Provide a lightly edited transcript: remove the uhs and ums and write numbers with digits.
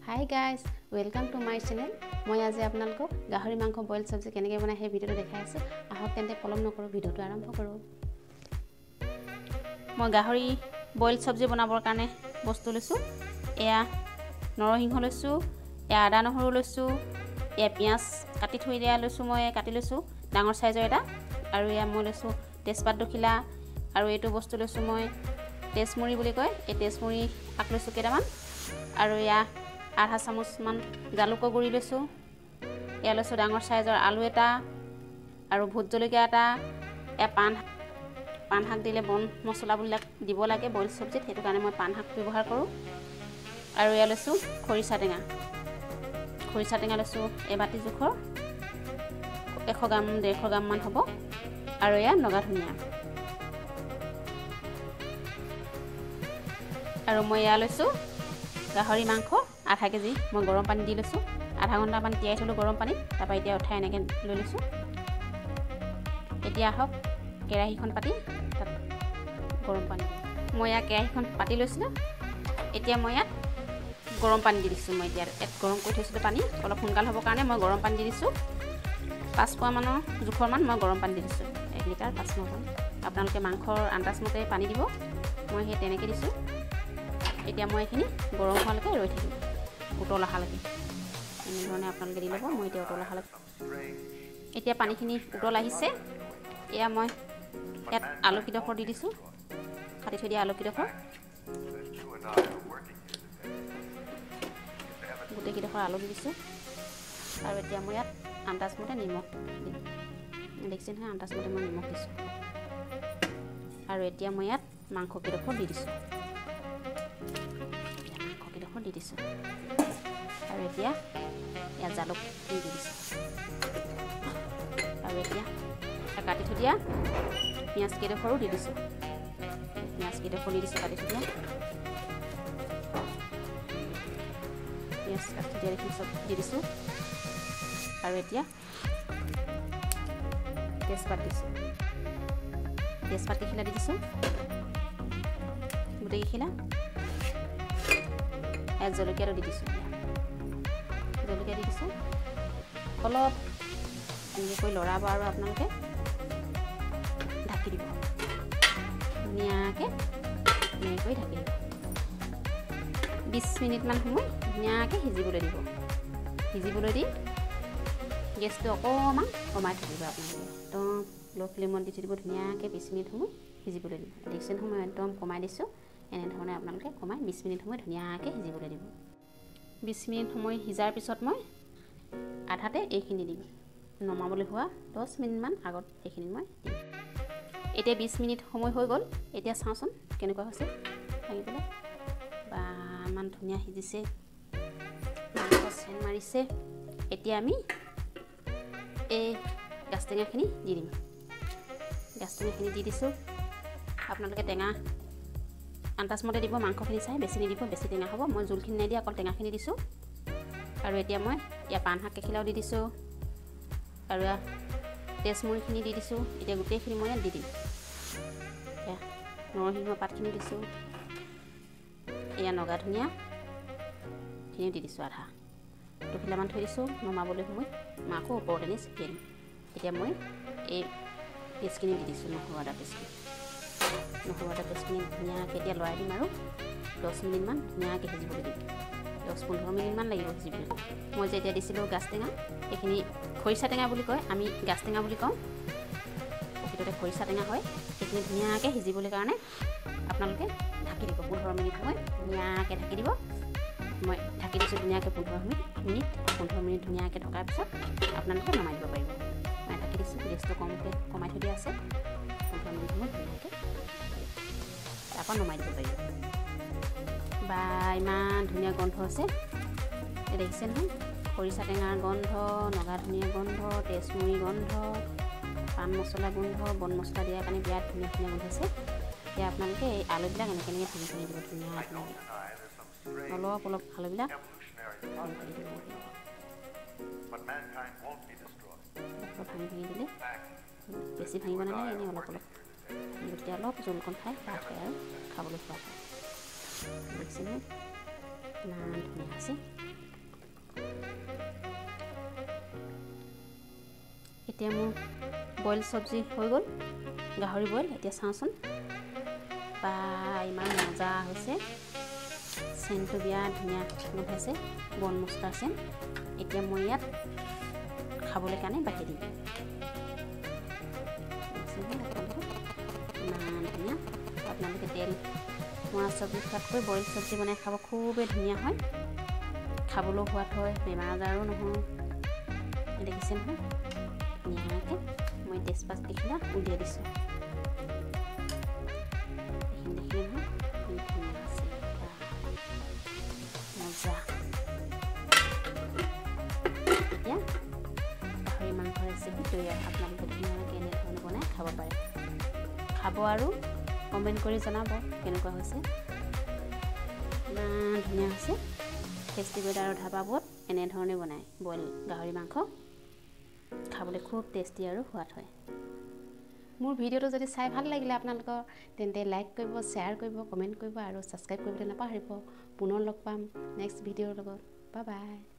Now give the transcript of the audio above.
Hi guys, welcome to my channel. মই আজি আপোনালোকক গাহৰি মাংস বইল সবজি কেনেকৈ বনাই সেই ভিডিওটো দেখাই আছো। আহক তেন্তে পলম নকৰো ভিডিওটো আৰম্ভ কৰো। মই গাহৰি বইল সবজি বনাবৰ কাৰণে বস্তু লৈছো। এয়া নৰসিংহ লৈছো, এয়া আদা নহৰু লৈছো, এয়া পিয়াজ কাটি থৈ দিয়া লৈছো, মই কাটি লৈছো ডাঙৰ সাইজৰ এটা, আৰু এয়া মই লৈছো তেজপাত দুখিলা, আৰু এইটো বস্তু লৈছো মই তেজমুৰি বুলি কয়, এই তেজমুৰি আক লৈছো কেইটামান, আৰু এয়া আধা চামুচ মান জালুকৰ গুড়ি লৈছো, এয়া লৈছো ডাঙৰ সাইজৰ আলু এটা, আৰু ভোট জলকীয়া এটা, এয়া পান শাক দিলে বন মছলাবিলাক দিব লাগে বইল সবজিত, সেইটো কাৰণে মই পান শাক ব্যৱহাৰ কৰোঁ। আৰু এয়া লৈছো খৰিচা টেঙা লৈছো এবাটি জোখৰ 100 গ্ৰাম 150 গ্ৰাম মান হ'ব, আৰু এয়া নগা ধনিয়া, আৰু মই এয়া লৈছো গাহৰি মাংস আধা কেজি মই গৰম পানী দি লৈছো, আধা ঘণ্টা মান তিয়াই থলো গৰম পানীত, তাৰপৰা এতিয়া উঠাই এনেকৈ লৈ লৈছো। এতিয়া আহক কেৰাহীখন পাতি তাত গৰম পানী, মই ইয়াত কেৰাহীখন পাতি লৈছিলোঁ। এতিয়া মই ইয়াত গৰম পানী দি দিছোঁ। মই এতিয়া ইয়াত গৰম কৰি থৈছিলোঁ পানী, অলপ সোনকাল হ'বৰ কাৰণে মই গৰম পানী দি দিছোঁ। 5 পোৱা মানৰ জোখৰ মান মই গৰম পানী দি দিছোঁ, 1 লিটাৰ 5 পোৱা মান। আপোনালোকে মাংসৰ আন্দাজমতে পানী দিব, মই সেই তেনেকৈ দিছোঁ। এতিয়া মই এইখিনি গৰম হোৱালৈকে ৰৈ থাকিম, উতল অহালৈকে। এনেধৰণে আপোনালোকে দি ল'ব। মই এতিয়া উতল অহালৈকে, এতিয়া পানীখিনি উতল আহিছে। এয়া মই ইয়াত আলুকেইডোখৰ দি দিছোঁ, কাটি থৈ দিয়া আলুকেইডোখৰ, গোটেইকেইডোখৰ আলু দি দিছোঁ। আৰু এতিয়া মই ইয়াত আন্দাজমতে নিমখ দিম, দেখিছে নহয় আন্দাজমতে মই নিমখ দিছোঁ। আৰু এতিয়া মই ইয়াত মাংসকেইডোখৰ দি দিছোঁ, আৰু এতিয়া ইয়াত জালুক দি দিছোঁ, আৰু এতিয়া কাটি থৈ দিয়া পিঁয়াজ কেইডোখৰো দি দিছোঁ, কাটি থৈ দিয়া পিঁয়াজ কাটি থৈ দিয়া চব দি দিছোঁ। আৰু এতিয়া তেজপাত কেইখিলা দি দিছোঁ, গোটেইকেইখিলা। ইয়াত জলকীয়াটো দি দিছোঁ, জলকীয়া দি দিছোঁ। অলপ এনেকৈ লৰাব, আৰু আপোনালোকে ঢাকি দিব, ধুনীয়াকৈ এনেকৈ ঢাকি দিব। 20 মিনিটমান সময় ধুনীয়াকৈ সিজিবলৈ দিব। সিজিবলৈ দি গেছটো অকণমান কমাই থৈ দিব আপোনালোকে, একদম ল' ফ্লেমত দি থৈ দিব। ধুনীয়াকৈ 20 মিনিট সময় সিজিবলৈ দিব। দেখিছে সময় একদম কমাই দিছোঁ। এনেধৰণে আপোনালোকে কমাই 20 মিনিট সময় ধুনীয়াকৈ সিজিবলৈ দিব। 20 মিনিট সময় সিজাৰ পিছত মই আধাতে এইখিনি দিম, নমাবলৈ হোৱা 10 মিনিটমান আগত এইখিনি মই দিম। এতিয়া 20 মিনিট সময় হৈ গ'ল। এতিয়া চাওঁচোন কেনেকুৱা হৈছে, ভাঙি পেলাই বা ইমান ধুনীয়া সিজিছে, মাংস চেন মাৰিছে। এতিয়া আমি এই গাজ টেঙাখিনি দি দিম। গাজ টেঙাখিনি দি দিছোঁ। আপোনালোকে টেঙা আন্দাজমতে দিব, মাংসখিনি চাই বেছি নিদিব, বেছি টেঙা হ'ব। মই জোলখিনি নাই দিয়া, অকল টেঙাখিনি দিছোঁ। আৰু এতিয়া মই ইয়াত পান শাক কেইখিলাও দি দিছোঁ, আৰু তেজমুৰিখিনি দি দিছোঁ। এতিয়া গোটেইখিনি মই ইয়াত দি দিম। এয়া নৰসিংহ পাতখিনি দিছোঁ, এয়া নগা ধনিয়াখিনি দি দিছোঁ, আধা 2 খিলামান থৈ দিছোঁ নমাবলৈ সময়। মই আকৌ ওপৰত এনে ছিটিয়াই দিম। এতিয়া মই এই পেষ্টখিনি দি দিছোঁ, নহৰু আদা পেষ্টখিনি ধুনীয়াকৈ এতিয়া লৰাই দিম, আৰু 10 মিনিটমান ধুনীয়াকৈ সিজিবলৈ দিম। 10-15 মিনিটমান লাগিব সিজিবলৈ। মই যে এতিয়া দিছিলোঁ গাজ টেঙা, এইখিনি খৰিচা টেঙা বুলি কয়, আমি গাজ টেঙা বুলি কওঁ, প্ৰকৃততে খৰিচা টেঙা হয়। সেইখিনি ধুনীয়াকৈ সিজিবলৈ কাৰণে আপোনালোকে ঢাকি দিব। 15 মিনিট সময় ধুনীয়াকৈ ঢাকি দিব। মই ঢাকি দিছোঁ ধুনীয়াকৈ 15 মিনিট ধুনীয়াকৈ ঢকাৰ পিছত আপোনালোকে নমাই দিব পাৰিব। মই ঢাকি দিছোঁ, গেছটো কমাই থৈ দিয়া আছে। 15 মিনিট সময় ধুনীয়াকৈ তাৰপৰা নমাই দিব পাৰিব। বা ইমান ধুনীয়া গোন্ধ আছে, দেখিছে নহয়, খৰিচা টেঙাৰ গোন্ধ, নগা ধনিয়া গোন্ধ, তেজমুৰি গোন্ধ, পান মছলা গোন্ধ, বন মছলা দিয়াৰ কাৰণে বিৰাট ধুনীয়া গোন্ধাইছে। এতিয়া আপোনালোকে এই আলুবিলাক এনেকৈ ভাঙি দিব ধুনীয়াকৈ, অলপ আলুবিলাক ভাঙি দিলে বেছি ভাঙিব নালাগে, এনেই অলপ তেতিয়া অলপ জোলকণ খাই ভাত হয় আৰু খাবলৈ সোৱাদ হয়। দেখিছেনে ইমান ধুনীয়া আছে। এতিয়া মোৰ বইল চব্জি হৈ গ'ল, গাহৰি বইল। এতিয়া চাওঁচোন, বা ইমান মজা হৈছে, চেণ্টটো বিৰাট ধুনীয়া গোন্ধাইছে, বন মছলাৰ চেণ্ট। এতিয়া মই ইয়াত খাবলৈ কাৰণে বাঢ়ি দিম। ইমান ধুনীয়া, আপোনালোকে তেল মৰা চব্জি খোৱাতকৈ বইল চব্জি বনাই খাব, খুবেই ধুনীয়া হয়, খাবলৈও সোৱাদ হয়, বেমাৰ আজাৰো নহয়। দেখিছে নহয় ধুনীয়াকৈ মই তেজপাত দেখিলা উলিয়াই দিছোঁ। দেখিলে নহয় ধুনীয়া আছে, মজা। এতিয়া গাহৰি মাংস ৰেচিপি তৈয়াৰ। আপোনালোকে ধুনীয়াকৈ এনেধৰণে বনাই খাব পাৰে। খাব আৰু কমেণ্ট কৰি জনাব কেনেকুৱা হৈছে। ইমান ধুনীয়া হৈছে। ফেষ্টিভেল আৰু ধাবাবোৰত এনেধৰণে বনায় বইল গাহৰি মাংস, খাবলৈ খুব টেষ্টি আৰু সোৱাদ হয়। মোৰ ভিডিঅ'টো যদি চাই ভাল লাগিলে আপোনালোকৰ, তেন্তে লাইক কৰিব, শ্বেয়াৰ কৰিব, কমেণ্ট কৰিব আৰু ছাবস্ক্ৰাইব কৰিবলৈ নাপাহৰিব। পুনৰ লগ পাম নেক্সট ভিডিঅ'ৰ লগত। Bye bye.